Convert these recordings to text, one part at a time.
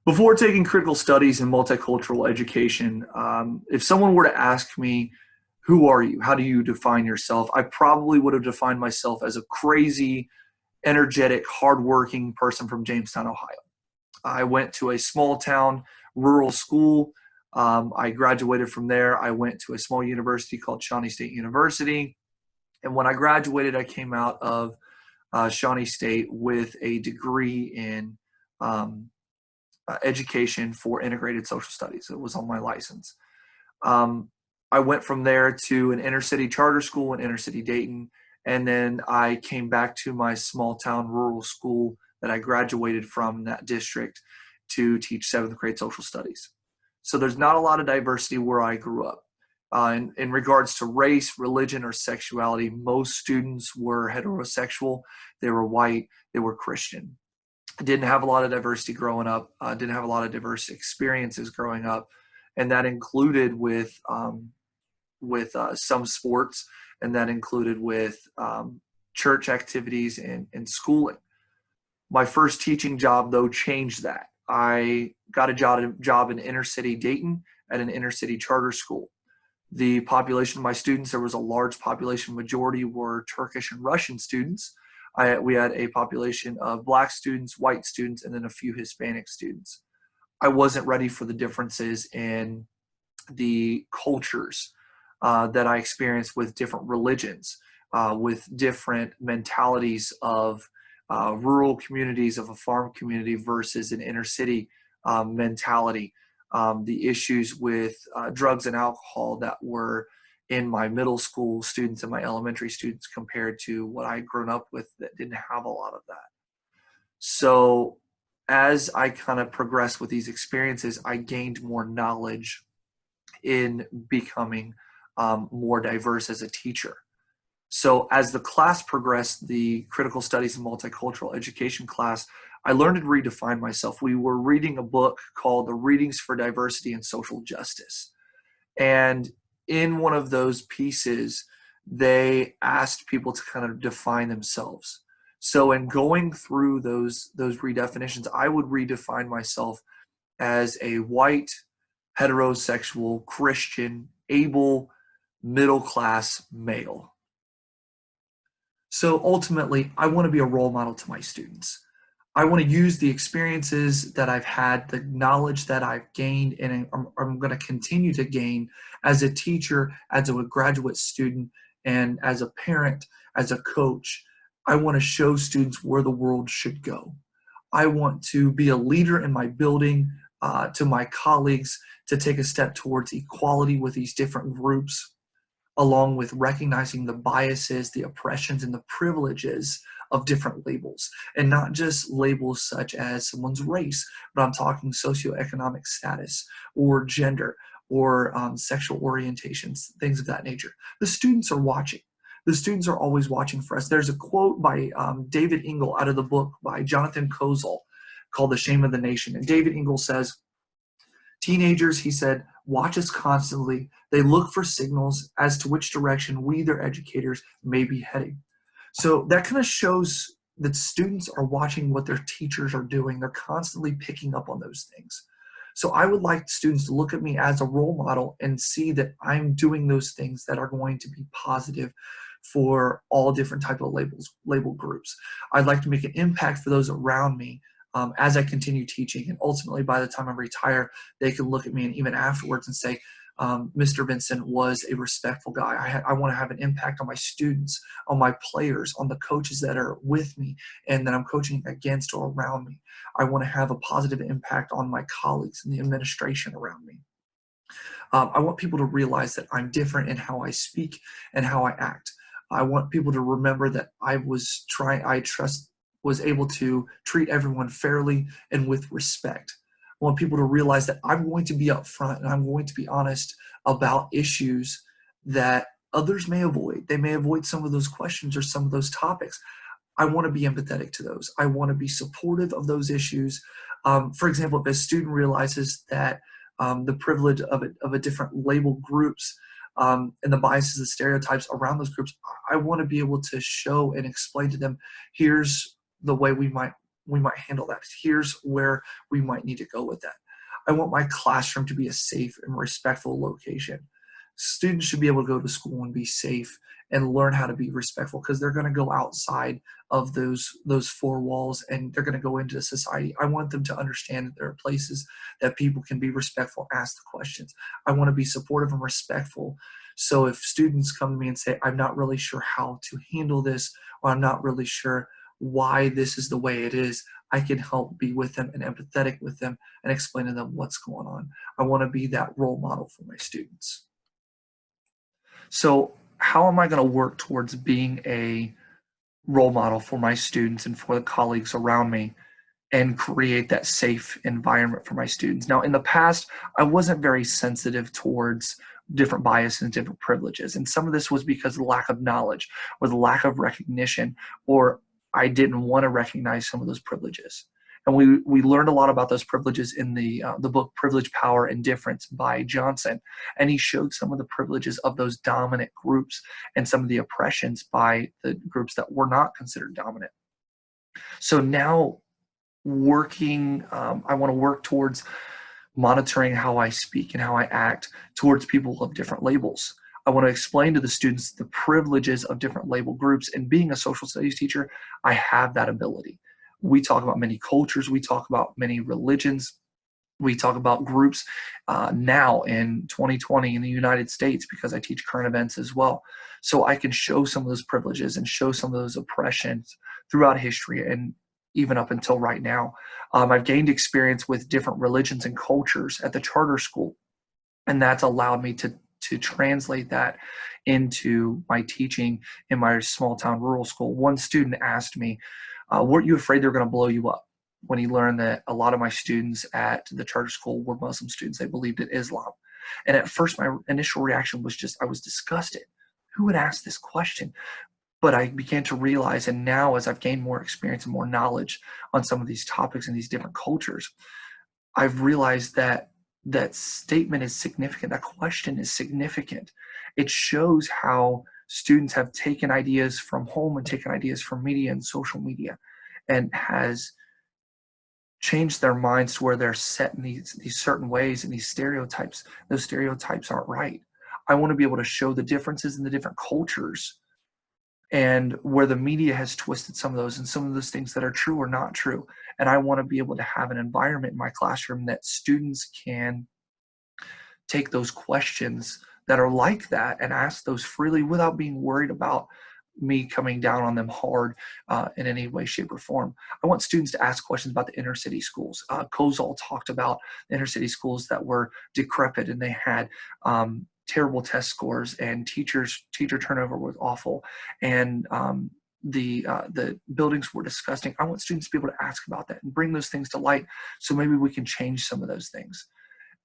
Before taking critical studies in multicultural education, if someone were to ask me, who are you? How do you define yourself? I probably would have defined myself as a crazy, energetic, hardworking person from Jamestown, Ohio. I went to a small town rural school. I graduated from there. I went to a small university called Shawnee State University. And when I graduated, I came out of Shawnee State with a degree in education for integrated social studies. It was on my license. I went from there to an inner city charter school in inner city Dayton. And then I came back to my small town rural school that I graduated from that district to teach seventh grade social studies. So there's not a lot of diversity where I grew up. In regards to race, religion, or sexuality, most students were heterosexual, they were white, they were Christian. I didn't have a lot of diversity growing up, didn't have a lot of diverse experiences growing up, and that included with some sports, and that included with church activities and schooling. My first teaching job, though, changed that. I got a job in inner city Dayton at an inner city charter school. The population of my students, there was a large population, majority were Turkish and Russian students. We had a population of Black students, white students, and then a few Hispanic students. I wasn't ready for the differences in the cultures that I experienced with different religions, with different mentalities of rural communities, of a farm community versus an inner city mentality. The issues with drugs and alcohol that were in my middle school students and my elementary students compared to what I'd grown up with that didn't have a lot of that. So as I kind of progressed with these experiences, I gained more knowledge in becoming more diverse as a teacher. So as the class progressed, the critical studies and multicultural education class, I learned to redefine myself. We were reading a book called The Readings for Diversity and Social Justice. And in one of those pieces, they asked people to kind of define themselves. So in going through those redefinitions, I would redefine myself as a white, heterosexual, Christian, able, middle-class male. So ultimately, I want to be a role model to my students. I want to use the experiences that I've had, the knowledge that I've gained, and I'm going to continue to gain as a teacher, as a graduate student, and as a parent, as a coach. I want to show students where the world should go. I want to be a leader in my building, to my colleagues, to take a step towards equality with these different groups, along with recognizing the biases, the oppressions, and the privileges of different labels, and not just labels such as someone's race, but I'm talking socioeconomic status or gender or sexual orientations, things of that nature. The students are watching. The students are always watching for us. There's a quote by David Ingle out of the book by Jonathan Kozol called The Shame of the Nation. And David Ingle says, teenagers, he said, watch us constantly. They look for signals as to which direction we, their educators, may be heading. So that kind of shows that students are watching what their teachers are doing. They're constantly picking up on those things. So I would like students to look at me as a role model and see that I'm doing those things that are going to be positive for all different type of label groups. I'd like to make an impact for those around me as I continue teaching. And ultimately, by the time I retire, they can look at me and even afterwards and say, Mr. Vinson was a respectful guy. I want to have an impact on my students, on my players, on the coaches that are with me and that I'm coaching against or around me. I want to have a positive impact on my colleagues and the administration around me. I want people to realize that I'm different in how I speak and how I act. I want people to remember that I was able to treat everyone fairly and with respect. I want people to realize that I'm going to be upfront and I'm going to be honest about issues that others may avoid. They may avoid some of those questions or some of those topics. I want to be empathetic to those. I want to be supportive of those issues. For example, if a student realizes that the privilege of a different label groups and the biases and stereotypes around those groups, I want to be able to show and explain to them, here's the way we might we might handle that. Here's where we might need to go with that. I want my classroom to be a safe and respectful location. Students should be able to go to school and be safe and learn how to be respectful, because they're going to go outside of those four walls and they're going to go into society. I want them to understand that there are places that people can be respectful, ask the questions. I want to be supportive and respectful. So if students come to me and say, I'm not really sure how to handle this, or I'm not really sure why this is the way it is, I can help be with them and empathetic with them and explain to them what's going on. I want to be that role model for my students. So how am I going to work towards being a role model for my students and for the colleagues around me and create that safe environment for my students? Now, in the past, I wasn't very sensitive towards different biases and different privileges. And some of this was because of the lack of knowledge or the lack of recognition, or I didn't want to recognize some of those privileges. And we learned a lot about those privileges in the book Privilege, Power, and Difference by Johnson. And he showed some of the privileges of those dominant groups and some of the oppressions by the groups that were not considered dominant. So now I want to work towards monitoring how I speak and how I act towards people of different labels. I want to explain to the students the privileges of different label groups. And being a social studies teacher, I have that ability. We talk about many cultures. We talk about many religions. We talk about groups now in 2020 in the United States, because I teach current events as well. So I can show some of those privileges and show some of those oppressions throughout history and even up until right now. I've gained experience with different religions and cultures at the charter school, and that's allowed me to translate that into my teaching in my small town rural school. One student asked me, weren't you afraid they were going to blow you up? When he learned that a lot of my students at the charter school were Muslim students, they believed in Islam. And at first, my initial reaction was just, I was disgusted. Who would ask this question? But I began to realize, and now as I've gained more experience and more knowledge on some of these topics and these different cultures, I've realized that that statement is significant. That question is significant. It shows how students have taken ideas from home and taken ideas from media and social media, and has changed their minds to where they're set in these certain ways and these stereotypes. Those stereotypes aren't right. I want to be able to show the differences in the different cultures and where the media has twisted some of those, and some of those things that are true or not true. And I want to be able to have an environment in my classroom that students can take those questions that are like that and ask those freely without being worried about me coming down on them hard in any way, shape, or form. I want students to ask questions about the inner city schools. Kozol talked about the inner city schools that were decrepit, and they had terrible test scores, and teacher turnover was awful, and the buildings were disgusting. I want students to be able to ask about that and bring those things to light, so maybe we can change some of those things.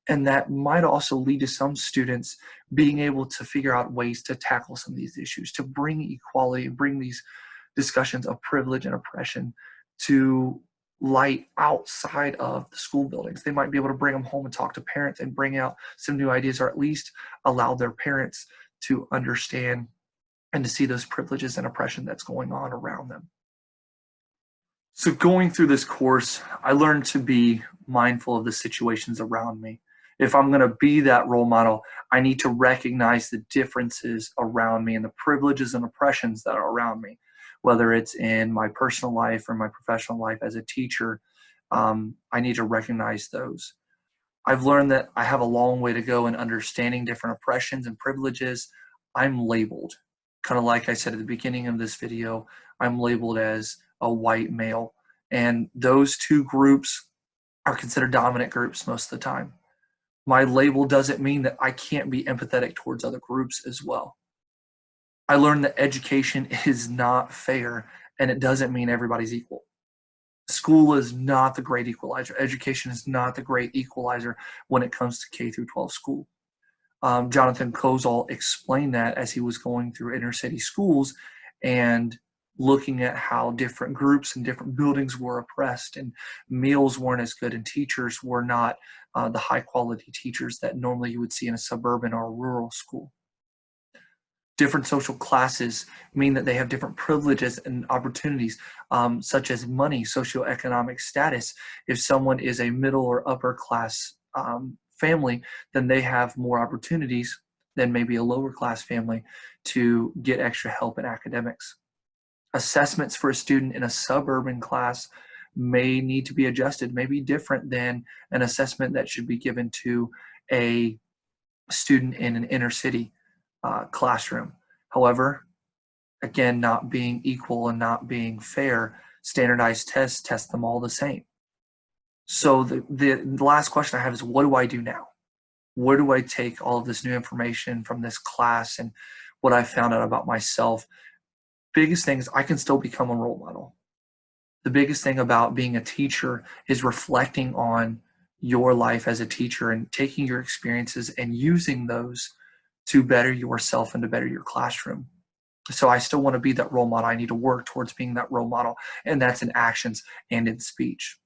And that might also lead to some students being able to figure out ways to tackle some of these issues, to bring equality and bring these discussions of privilege and oppression to light outside of the school buildings. They might be able to bring them home and talk to parents and bring out some new ideas, or at least allow their parents to understand and to see those privileges and oppression that's going on around them. So going through this course, I learned to be mindful of the situations around me. If I'm going to be that role model, I need to recognize the differences around me and the privileges and oppressions that are around me, whether it's in my personal life or my professional life as a teacher. I need to recognize those. I've learned that I have a long way to go in understanding different oppressions and privileges. I'm labeled, kind of like I said at the beginning of this video, I'm labeled as a white male. And those two groups are considered dominant groups most of the time. My label doesn't mean that I can't be empathetic towards other groups as well. I learned that education is not fair, and it doesn't mean everybody's equal. School is not the great equalizer. Education is not the great equalizer when it comes to K through 12 school. Jonathan Kozol explained that as he was going through inner city schools and looking at how different groups and different buildings were oppressed, and meals weren't as good, and teachers were not the high quality teachers that normally you would see in a suburban or a rural school. Different social classes mean that they have different privileges and opportunities, such as money, socioeconomic status. If someone is a middle or upper class family, then they have more opportunities than maybe a lower class family to get extra help in academics. Assessments for a student in a suburban class may need to be adjusted, may be different than an assessment that should be given to a student in an inner city classroom. However, again, not being equal and not being fair, standardized tests test them all the same. So the last question I have is, what do I do now? Where do I take all of this new information from this class and what I found out about myself? Biggest thing is I can still become a role model. The biggest thing about being a teacher is reflecting on your life as a teacher and taking your experiences and using those to better yourself and to better your classroom. So I still want to be that role model. I need to work towards being that role model, and that's in actions and in speech.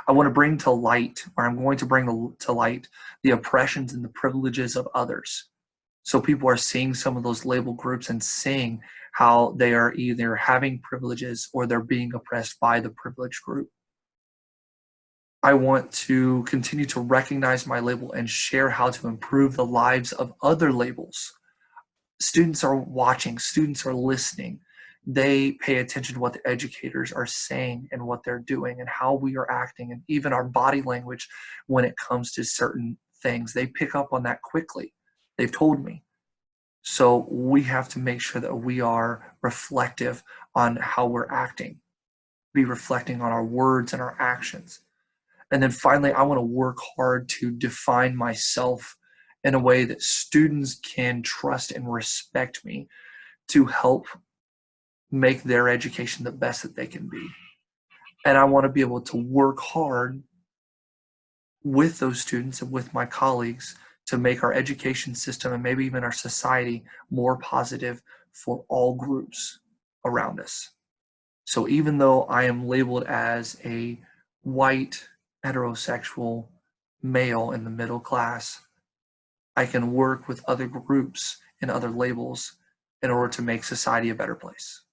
I want to bring to light, or I'm going to bring to light, the oppressions and the privileges of others. So people are seeing some of those label groups and seeing how they are either having privileges or they're being oppressed by the privileged group. I want to continue to recognize my label and share how to improve the lives of other labels. Students are watching, students are listening. They pay attention to what the educators are saying and what they're doing and how we are acting, and even our body language when it comes to certain things. They pick up on that quickly. They've told me. So we have to make sure that we are reflective on how we're acting, be reflecting on our words and our actions. And then finally, I want to work hard to define myself in a way that students can trust and respect me to help make their education the best that they can be. And I want to be able to work hard with those students and with my colleagues to make our education system and maybe even our society more positive for all groups around us. So even though I am labeled as a white, heterosexual male in the middle class, I can work with other groups and other labels in order to make society a better place.